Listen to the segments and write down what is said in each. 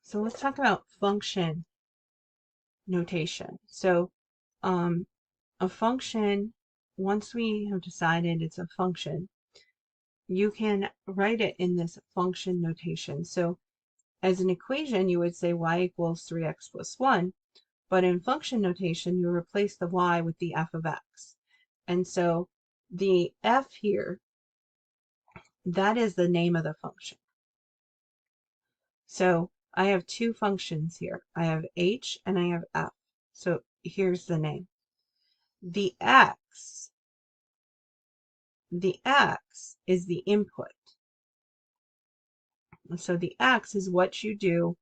So let's talk about function notation. So a function, once we have decided it's a function, you can write it in this function notation. So as an equation, you would say y equals 3x plus 1, but in function notation, you replace the y with the f of x. And so the f here, that is the name of the function. So I have two functions here. I have h and I have f. So here's the name. The x is the input. So the x is what you do.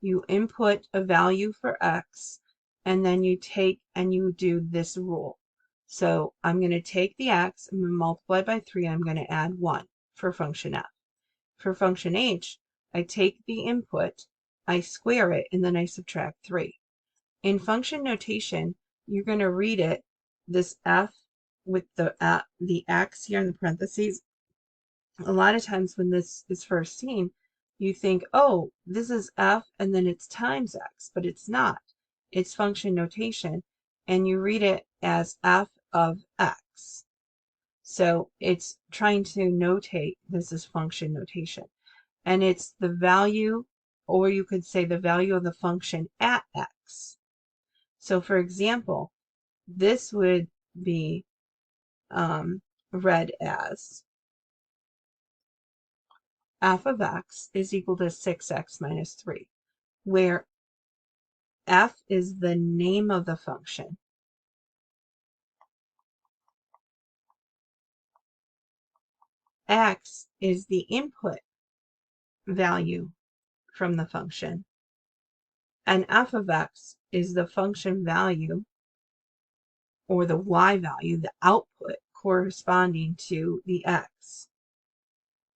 You input a value for x, and then you take and you do this rule. So I'm going to take the x, I'm going to multiply by 3, I'm going to add 1 for function f. For function h, I take the input, I square it, and then I subtract 3. In function notation, you're going to read it, this f with the x here in the parentheses. A lot of times when this is first seen, you think, oh, this is f and then it's times x, but it's not. It's function notation, and you read it as f of x. So it's trying to notate this is function notation. And it's the value, or you could say the value of the function at x. So for example, this would be read as f of x is equal to 6x minus 3, where f is the name of the function. X is the input value from the function. And f of x is the function value, or the y value, the output corresponding to the x.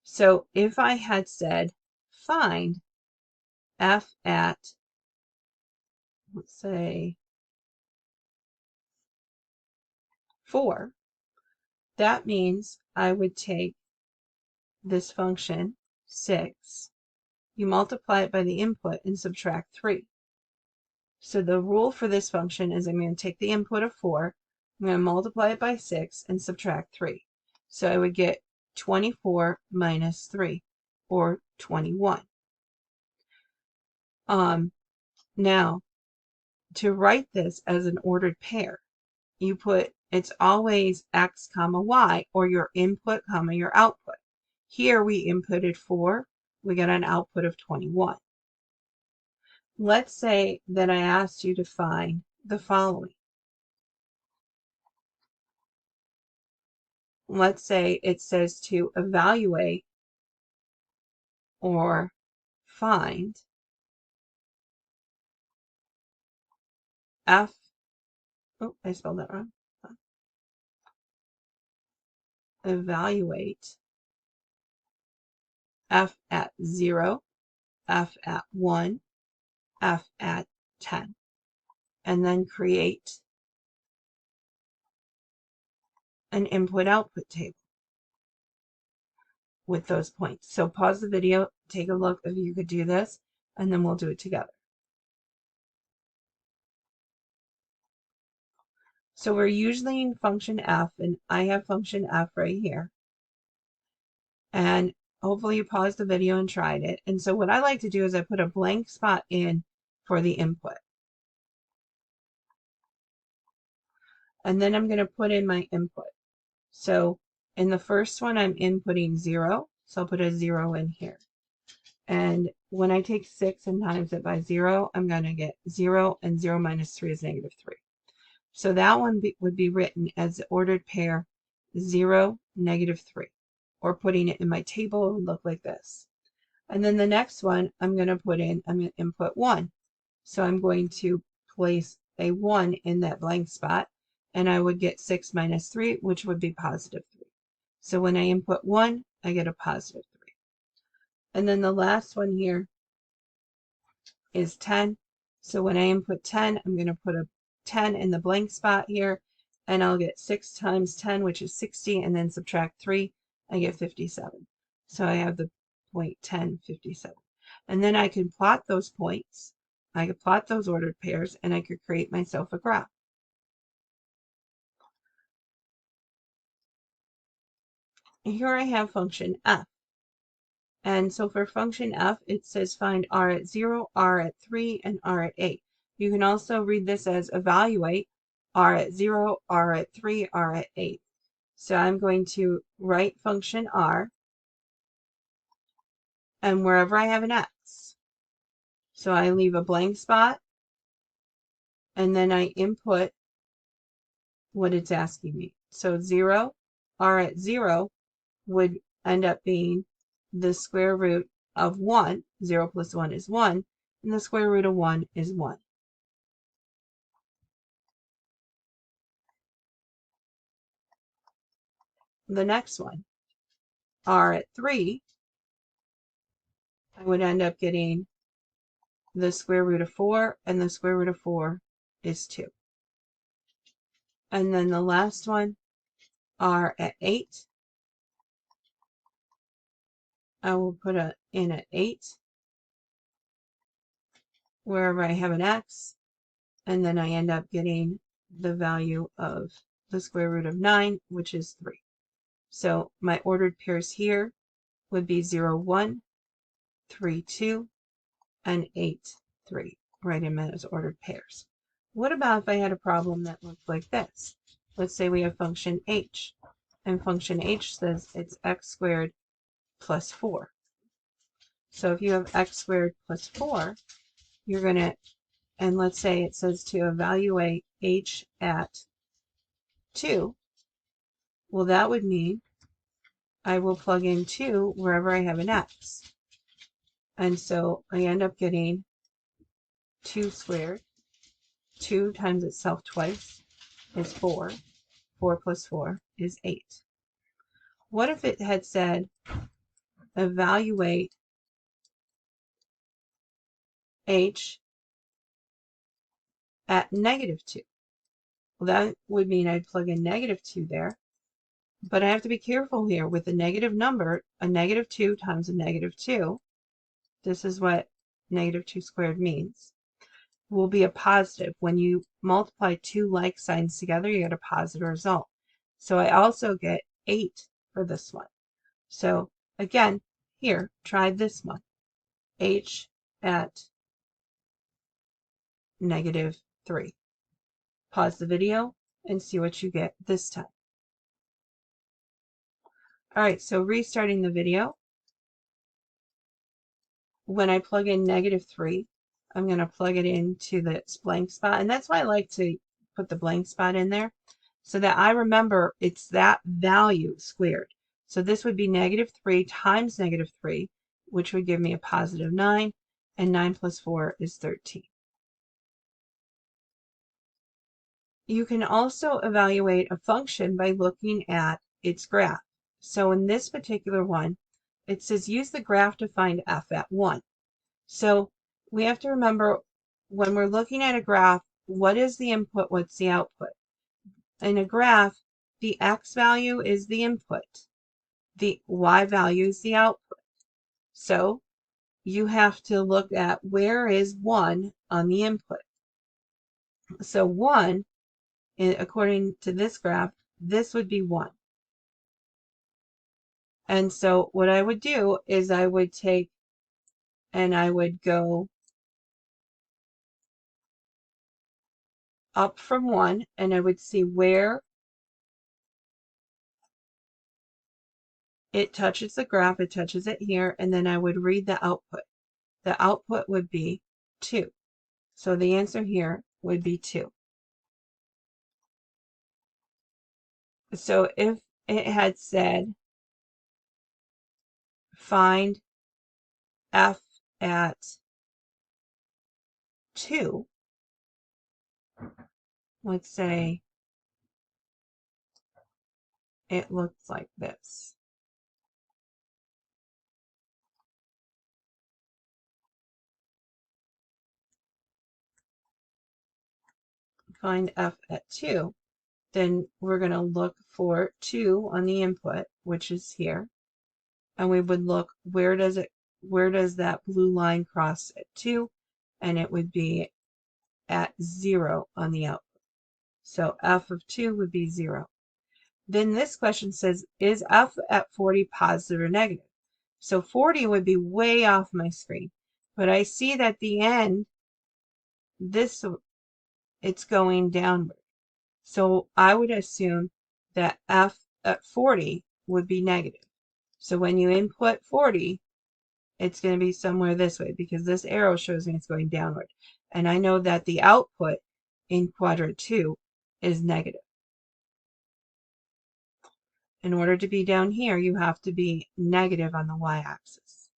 So if I had said find f at, let's say, 4, that means I would take this function 6, you multiply it by the input and subtract 3. So the rule for this function is I'm going to take the input of 4, I'm going to multiply it by 6 and subtract 3. So I would get 24 minus 3, or 21. Now, to write this as an ordered pair, you put, it's always x comma y, or your input comma your output. Here we inputted 4, we got an output of 21. Let's say that I asked you to find the following. Let's say it says to evaluate or find f, oh, I spelled that wrong. Evaluate f at 0, f at 1, f at 10, and then create an input-output table with those points. So pause the video, take a look if you could do this, and then we'll do it together. So we're using function f, and I have function f right here. And hopefully you paused the video and tried it. And so what I like to do is I put a blank spot in for the input. And then I'm going to put in my input. So in the first one, I'm inputting 0. So I'll put a 0 in here. And when I take 6 and times it by 0, I'm going to get 0, and 0 minus 3 is negative 3. So that one would be written as the ordered pair 0, negative 3. Or putting it in my table, it would look like this. And then the next one, I'm going to input 1. So I'm going to place a 1 in that blank spot, and I would get 6 minus 3, which would be positive 3. So when I input 1, I get a positive 3. And then the last one here is 10. So when I input 10, I'm going to put a 10 in the blank spot here, and I'll get 6 times 10, which is 60, and then subtract 3, I get 57. So I have the point 10, 57. And then I could plot those points. I could plot those ordered pairs, and I could create myself a graph. Here I have function f. And so for function f, it says find r at 0, r at 3, and r at 8. You can also read this as evaluate r at 0, r at 3, r at 8. So I'm going to write function r, and wherever I have an x. So I leave a blank spot, and then I input what it's asking me. So 0, r at 0 would end up being the square root of 1. 0 plus 1 is 1, and the square root of 1 is 1. The next one, r at 3, I would end up getting the square root of 4, and the square root of 4 is 2. And then the last one, r at 8, I will put in at 8 wherever I have an x, and then I end up getting the value of the square root of 9, which is 3. So my ordered pairs here would be 0, 1, 3, 2, and 8, 3. Write them as ordered pairs. What about if I had a problem that looked like this? Let's say we have function h, and function h says it's x squared plus 4. So if you have x squared plus 4, you're going to, and let's say it says to evaluate h at 2, well, that would mean I will plug in 2 wherever I have an x. And so I end up getting 2 squared. 2 times itself twice is 4. 4 plus 4 is 8. What if it had said evaluate h at negative 2? Well, that would mean I'd plug in negative 2 there. But I have to be careful here with a negative number. A negative 2 times a negative 2, this is what negative 2 squared means, will be a positive. When you multiply two like signs together, you get a positive result. So I also get 8 for this one. So again, here, try this one. H at negative 3. Pause the video and see what you get this time. All right, so restarting the video. When I plug in negative 3, I'm going to plug it into this blank spot. And that's why I like to put the blank spot in there, so that I remember it's that value squared. So this would be negative 3 times negative 3, which would give me a positive 9. And 9 plus 4 is 13. You can also evaluate a function by looking at its graph. So in this particular one, it says use the graph to find f at 1. So we have to remember when we're looking at a graph, what is the input, what's the output? In a graph, the x value is the input. The y value is the output. So you have to look at where is 1 on the input. So 1, according to this graph, this would be 1. And so what I would do is I would take and I would go up from 1, and I would see where it touches the graph, it touches it here, and then I would read the output. The output would be 2. So the answer here would be 2. So if it had said find f at 2, let's say it looks like this. Find f at 2, then we're going to look for 2 on the input, which is here, and we would look where does it where does that blue line cross at 2? And it would be at 0 on the output. So f of 2 would be 0. Then this question says, is f at 40 positive or negative? So 40 would be way off my screen. But I see that at the end, it's going downward. So I would assume that f at 40 would be negative. So when you input 40, it's going to be somewhere this way because this arrow shows me it's going downward. And I know that the output in quadrant 2 is negative. In order to be down here, you have to be negative on the y-axis.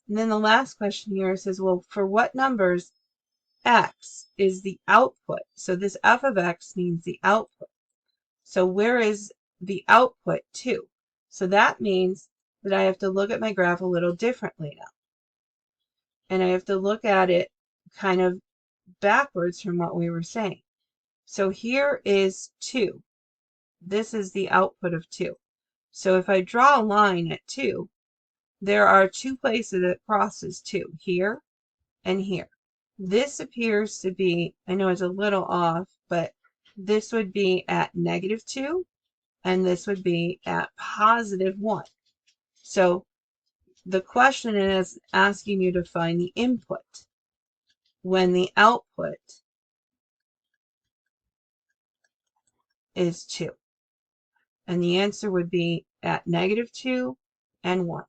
And then the last question here says, well, for what numbers x is the output? So this f of x means the output. So where is the output to? So that means that I have to look at my graph a little differently now. And I have to look at it kind of backwards from what we were saying. So here is 2. This is the output of 2. So if I draw a line at 2, there are 2 places that crosses 2, here and here. This appears to be, I know it's a little off, but this would be at -2, and this would be at +1. So the question is asking you to find the input when the output is 2. And the answer would be at -2 and 1.